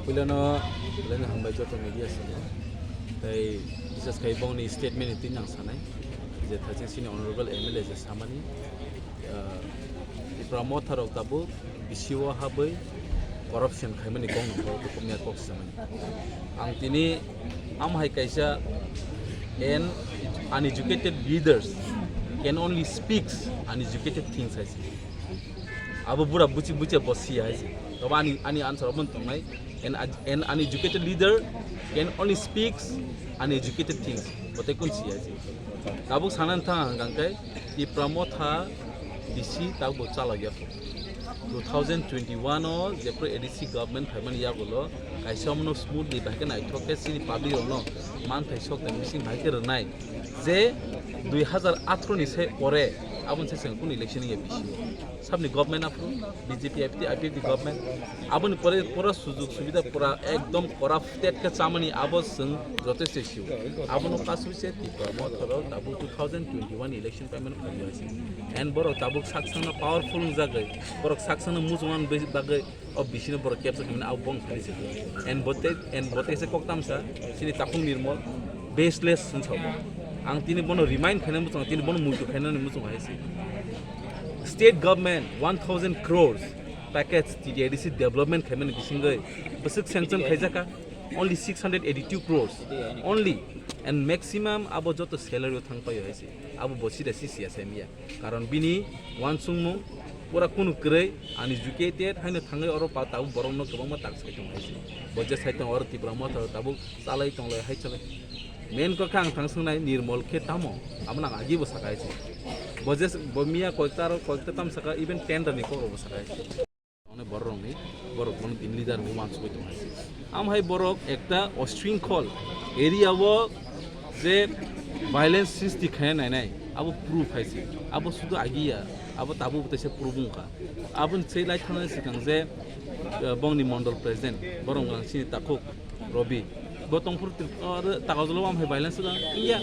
Pulano lena hambai joto media sini. Tai bisas kai bong ni statement itu yang sanai. Je thajin sini honorable MLA je samani. Tipra Motha rok tabu bisiwa habai corruption khai mani gong no to komnya kok samani. Ang tini am hai kaisa and uneducated leaders can only speak uneducated things I see. Abu bura buci bosi I see. So ani answer abun tongai. An uneducated leader can only speak uneducated things. But I couldn't see I see. Tabuk sanan thang gangkai Tipra Motha DC tabuk chala ya. 2021 or Jepre ADC government Haman Yagulo, I saw no smoothly back and I talk a city public or no. Month I shocked the missing back at night. They do hazard atronis or I won't say some election in a some government of BJP, IPT government. Abon Pora Suzu, Suvida Pora, Egdom, Pora, Tetka Samani, Abos, protest issue. Abono Kasu said, Tabu 2021 election payment for US. And Borok Tabuk Saxon, a powerful Zagai, Borok Saxon, Muslim basic bagay of Bishino Borok kept in our bong felicity. And Bote Koktamsa, Sini Tapun Mirmol, baseless since Ang Tinibono remind Kanamus on Tinibono Mutu Kanan Musum. State government 1,000 crores packets TDIDC development came in single basic sanction Rijak only 682 crores only and maximum about joto salary thang payo aise abu bosi da CCSM ya karon bini wansung mo pura kunu krei uneducated haina thangai oro pa tabu borong no kobang ma tax kaitong aise boje saitong oro Tipra Motha tabu salai tong lai hai chale main ko khang thang sungnai nirmol khe tamo amna agi bo sakai aise bojes bomia koltaro koltatam saka even tender ni ko ro sakai অনেক বড় রং নেই বড় কোন তিন litre রোমাঞ্চ হইতো আছে আম high বড় একটা অশৃঙ্খল এরিয়াও যে ভায়োলেন্স সৃষ্টি খায় নাই নাই আবো প্রুফ হাইছে আবো শুধু আগিয়া আবো তাবু বতেছে প্রুফুকা আবন সেই লাই থানা সিকাং যে বংনি মন্ডল প্রেসিডেন্ট বরং সিনি তাকুক রবি গতমপুর তাকাজলো আম হাই ভায়োলেন্স গা ইয়া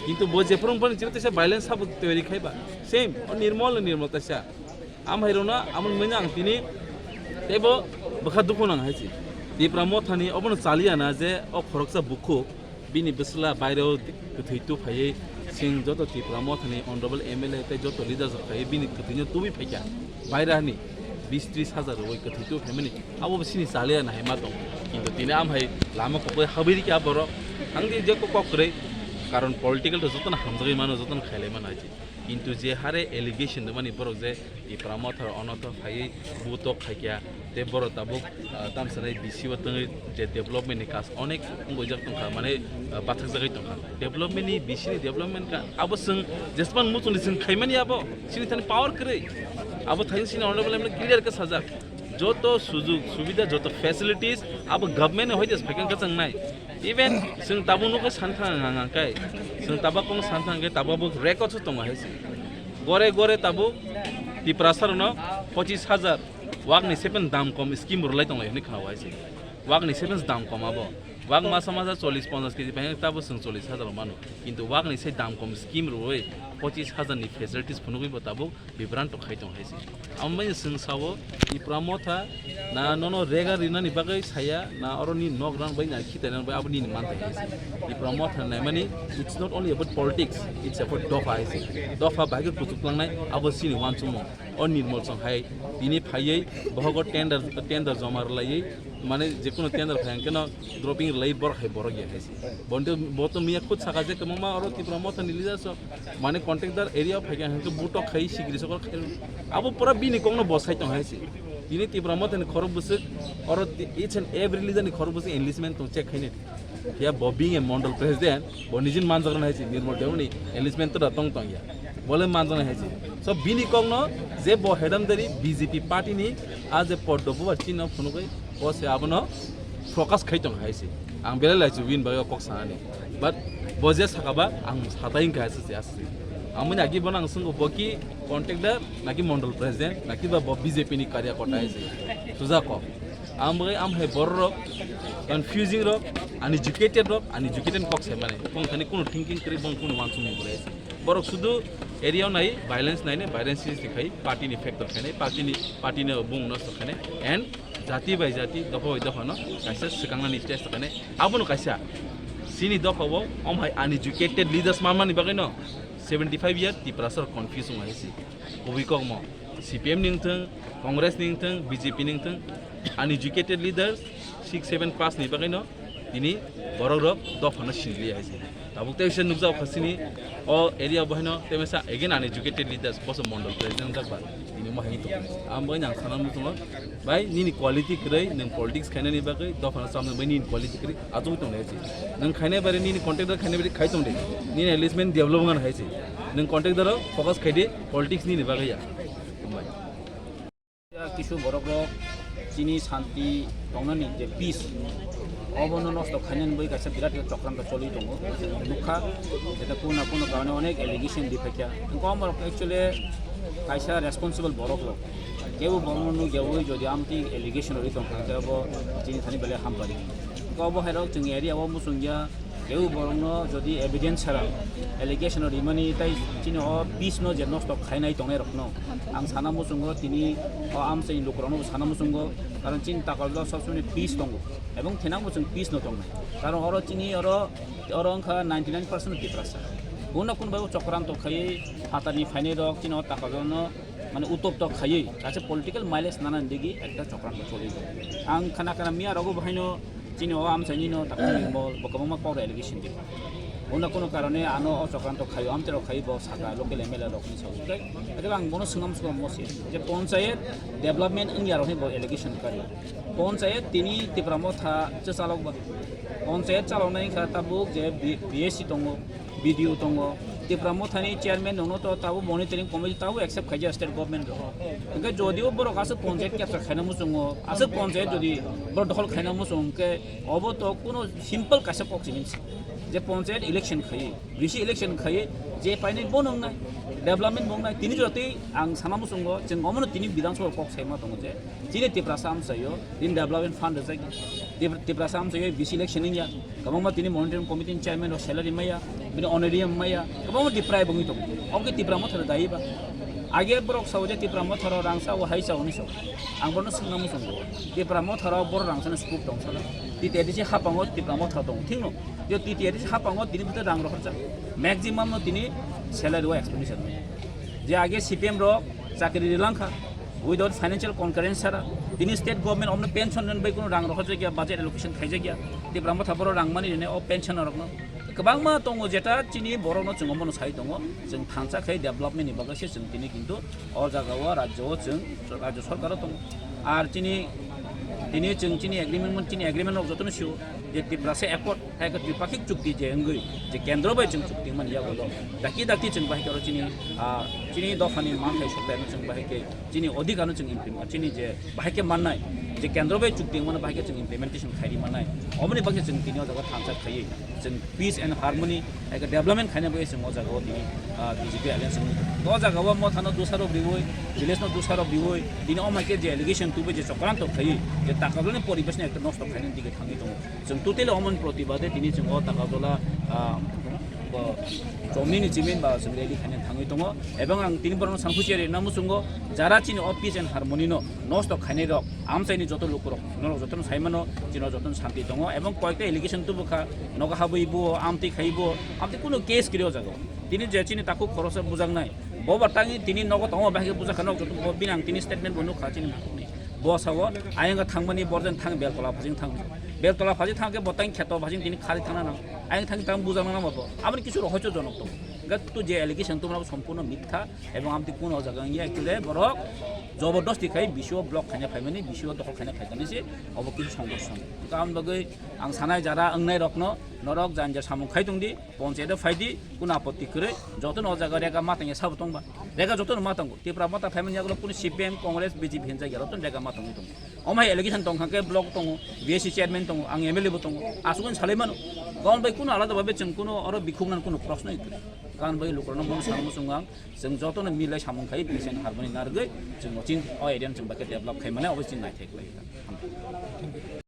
কিন্তু বজে প্রংপন চিরতেছে ভায়োলেন্স সাবু তৈরি খাইবা সেম নির্মল তাসা আম হাইরোনা আমন মেনাং তিনি Tebo bakhaduko nang haisi. Tipra Motha ni obon chalia na je o khoroksa bukhu bini bisla baireo kuthaitu phai sing joto Tipra Motha ni honorable MLA te joto leaders phai bini kuthinyo tubi phaikya baira ni 20-30 হাজার ওই kuthaitu family abo bisini chalia na hema tong kintu tini am hai lama ko habiri kya boro angdi je ko kokre karon political to joton hamjagi mano joton khaile man haisi কিন্তু যে হারে allegation মানে বড় যে Tipra Motha অনত phi বুতো খাইয়া তে বড় তাবুক তামসানাই বিসিবতং যে ডেভেলপমেন্টনি কাজ অনেক বইজাক তংখা মানে বাথাক জায়গায় তংখা ডেভেলপমেন্টনি বিসিনি ডেভেলপমেন্ট কা আবসং যেসমান মুতুনি जों খাইমানি আবো সিনি থানি পাওয়ার করে আবো থাইন সিনি অনারেবল এমএলএ ক্লিয়ার কা সাজাক যত সুযোগ সুবিধা যত ফ্যাসিলিটিস আবো গভর্নমেন্ট হইতেস ফাইকান কা নাই ইভেন जों তাবুনুকে সানথাঙাঙাকাই जों তাবাকং সানথাঙাকে তাবাবো রেকর্ডস তং হাইছে গরে তাবু Tipra sarno 25,000 wagni sepen dam kom scheme rulai tong lai khawa haise wagni sepen dam kom abo wag masa 40-50 kg bang tabu 40,000 mano kintu wagni se dam kom scheme roi 25,000 ni facilities phunugui botabu bibran to khaitong haise ambai sing sawo Tipra Motha na nono rega rina ni bagai saya na oroni nograng bai na khitana bai abni ni mante haise Tipra Motha na mani it's not only about politics it's about dofa haise dofa bagi putuklang nai abo sini wanchumo on nirmol song hai tini phaiei bohogo tender jomar lai মানে যে কোনো tender fine কেন dropping লাই বড় খাই বড় গিয়া খাইছে বন্টে বত মিয়া খুদ সাকা যে কমা আর Tipra Motha নিলিজাস মানে কন্ট্রাক্টর এরিয়া ফাইকা হকে বুটো খাই সিগ্রি সকল খাই আবো পুরা বিনি কোন বসাই তো হাইছে তিনি Tipra Motha নি খরব বসে আর ইচ এন্ড এভরি রিজন নি খরব বসে এনলিস্টমেন্ট তো চেক খাইনে ইয়া ববিং এ মন্ডল প্রেসিডেন্ট বনিজিন মানজাগন হাইছে নির্মল দেউনি এনলিস্টমেন্ট তো তং তং ইয়া বলে মানজান হাইছে সব বিনি কোন যে ব হেডামদারি বিজেপি পার্টি নি আজ এ পডব চিন ফনুগৈ বসে আবনো ফোকাস খাইতং হাইছে আং বেলা লাইছে উইন বাই কক সানি বাট বজে সাকাবা আং সাতাইন খাইছে আছে আমনি আগি বনাং সঙ্গ বকি কন্ট্রাক্টর নাকি মন্ডল প্রেসিডেন্ট নাকি বা বিজেপি নি কার্যকর্তা হাইছে সুজা ক am hai borro confusing ro uneducated কক se mane kon khani kono thinking kri bon kono wansung ni bole borok sudu एरियाव नाय भाइलेंस नायने भाइलेंस दिखाई पार्टीनि फैक्टर खाने पार्टीनि बुं नस्त खाने एंड जाति बाय जाति दफा बाय दफा न कायसा सिगांनानि स्टेज खाने आबोनो कायसा सिनि दफाव अमहाय अनएजुकेटेड लीडर्स मामानि बागै न 75 year Tipra sir confuse मायसि बबिकम CPM निंथों कांग्रेस निंथों BJP निंथों अनएजुकेटेड लीडर्स 6-7 पास नि बागै न दिनै बरगरब दफानो सिनलि आइसि दाबुकते नुकजाव खसिनि अ एरिया बहनो तेमेसा अगेन अनएजुकेटेड लीडर्स बस मंडल प्रेसिडेंट जाबा दिनै माहाय तो आम बय नां सानाम मुतुङो बाय निनि क्वालिटी क्रै नों पॉलिटिक्स खायनानि बागै दफानो सामने बय निनि क्वालिटी क्रै आजु तो नायसि नों खायनाय बारे निनि कन्ट्रेक्टर खायनाय बारे खायतों दे निनि एलिसमेंट डेभलपमेंट हायसि नों कन्ट्रेक्टर फोकस खायदे पॉलिटिक्स निनि बागै या किछु बरगरब चिनी शांति दंनानि जे पीस अबनो नष्ट खायनानि बै गायसा बिराद चक्रान्त चलि दङ दुखा जेटा कोनो कारणे अनेक एलिगेशन दिफाइया कम एक्चुअली कायसा रेस्पॉन्सिबल बरगरब केउ बरनो गेवै जदि आमति एलिगेशन रि दं खायब चिनी थानि बेले हामबारि कब हेरक जों एरिया व मुसुंगिया केउ बरनो जदि एविडेंस छरा एलिगेशन रिमानि ताइ चिनी अ पीस न जे नष्ट खायनाय दंनाय रखनो आं साना मुसुंगो तिनि आमसै लोकरनो साना मुसुंगो कारण चिन ताकाजला सबसमय पीस दङ এবং থেনাংবো जों পিস न दं कारण अर चिनी अर अंखा 99% डिप्रासा कोन बाबु चक्रान्त खायै हातानि फाइने रक चिन ताकाजन माने उतप्त खायै गासे पॉलिटिकल माइलेज नानान दिगि एकटा चक्रान्त चलि आं खाना मिया रगो बहायनो चिनी आमसैनि न ताकानि मल बकबमा पावर एलिगेशन दि কোনো কারণে আনো চক্রান্ত খাই আমতের খাইব সাকা লোকাল MLA রকনি সবকে এটা আং বনো সুনাম মসি যে পঞ্চায়েত ডেভেলপমেন্ট ইন্ডিয়া রহে এলিগেশন করে পঞ্চায়েত তিনি টিপ্রা মথা চালক পঞ্চায়েত চালনাय খা তাবুক যে BSC দङ BDO दङ টিপ্রা মথানি চেয়ারম্যান দङ তো তাবু মনিটরিং কমিটি তাবু একসেপ্ট খাইয়া স্টেট গভর্নমেন্ট রহ ইনকা যদিও বড় কাছে পঞ্চায়েত ক্যাপচার খাইনা মুসুङ আছে পঞ্চায়েত যদি বড় দখল খাইনা মুসুङকে অব তো কোনো সিম্পল কাছে পক্সিমিনস যে পঞ্চায়েত ইলেকশন খাই ऋषि इलेक्शन खाई जे पाइने बनंनाय डेभलपमेंट बनंनाय तिनि जति आं सानामु संग जों अमनो तिनि विधानसभा पक्ष साइमा दङ जे तिनि टिप्रा सामसायो दिन डेभलपमेंट फंड जाय टिप्रा सामसायो BC इलेक्शन इया गबंमा तिनि मॉनिटरिंग कमिटी चेयरमैन अफ सैलरी माया बिनि ऑनरेरियम माया गबंमा डिप्राय बंगि दङ अके टिप्रा मथर दाइबा आगे ब्रक सावजे टिप्रा मथर रांसा व हाइसा उनिसो आं बनो संनामु संग टिप्रा मथर बर रांसा स्कूप दङ सला तितेदिसि हापाङो टिप्रा मथर दङ थिंनो जो तितेदिसि हापाङो तिनि बितर रां रखरजा मैक्सिमम नो तिनि सैलरी व एक्सपेंडिचर जे आगे CPM रो चाकरी रिलांखा विदाउट फाइनेंशियल कनकारेंस सारा तिनि स्टेट गवर्नमेंट हमने पेंशन नन बै कोनो रां रखरजा गया बजेट एलोकेशन खाइजा गया टिप्रा मथर बर रां मानि ने अ पेंशन रखनो गोबां मा दङ जेटा चिनि बरनो जों मनो साइ दङ जों थांसाखै डेभलपमेन्ट नि बागैसो जों तिनि किन्तु अ जागाव राज्यआव जों राज्य सरकार दङ आर चिनि एग्रीमेंट of जतन सिउ जे टिप्रासे एकॉर्ड हायक त्रिपाक्षिक चुक्ति जे अंगै जे केंद्र बाय जों चुक्ति मन या गलो दाखि जों बाहाय करो चिनि दफानि मानथाय सप्ताय जों बाहायके चिनि अधिकानो जों इमप्लिमेंट चिनि जे बाहायके माननाय जे केंद्र बाय चुक्ति मन बाहायके जों इमप्लिमेंटेशन खायरि माननाय अमनि बागै जों तिनि जगा थांसा खायै जों पीस एंड हार्मनी हायक डेभलपमेंट खायना बागै जों जगाव दिनि BJP एलायंस द जगाव मथानो दुसारो बिवय विलेजनो दुसारो बिवय दिनि अमाके जे एलिगेशन तुबे जे चक्रान्त खायै जे ताकाजलनि परिबेशनि एकटा नष्ट खायनानि दिगे थाङि दङ जों टोटेल अमन प्रतिबादे दिनै जों ताकाजला जमिनि जिमिन बा जों रेलि खायनानि थाङि दङ एबं आं तिनि बरन सांखुचियारि नामुसुंगो जारा चिनि अफिस एंड हार्मनी नो नष्ट खायनाय रक आमसाइनि जत लोकरक नरक जतन साइमानो चिनो जतन शांति दङ एबं कयटा एलिगेशन तुबखा नगा हाबैबो आमति खाइबो आमति कुनो केस क्रियो जागो तिनि जे चिनि ताकु खरस बुजांनाय बबाटाङि तिनि नगत अ बाहागे बुजाखानो जतन बिनां तिनि स्टेटमेन्ट बनु खाचिनि बसावो आयंगा थांमानि बरजन थां बेलतला फाजिं थां बेलतला फाजि थांगे बतां खेतो फाजिं तिनि खारि थाना ना आयं थां तां बुजाना ना बाबो आमनि किछु रहस्य जनक दं गत्तु जे एलिगेशन तुमरा सम्पूर्ण मिथ्या एवं आमति कुन जगांगिया एक्चुअली बरक जबरदस्ती खाय बिशो ब्लक खायना फाइमानि बिशो दखल खायना फाइखानिसि अब किछु संघर्ष काम बगै आं सानाय जारा अंनाय रखनो नरक जानजा सामु खायदुंदि पञ्चायत फाइदि कुन आपत्ति करे जतन अजागा रेगा मातांगे साबतंबा रेगा जतन मातांगो टिप्रा मता फाइमानि आगलो कुन CPM कांग्रेस BJP हेनजा गेरतन रेगा मातांगो दं अमाय एलिगेशन दं खाके ब्लक दं BSC चेयरमैन दं आं MLA बो दं आसुगन सालायमानो गावन बाय कुन आलादा भाबे जों कुन अर बिखुंनान कुन प्रश्न इकरे गावन बाय लोकरनो मन सामु सुंगां जों जतन मिलाय सामु खाय पेसेन्ट हारमनि नारगै जों चिन अ एरियान जों बाके डेभलप खाय माने अबे चिन नायथेक लायो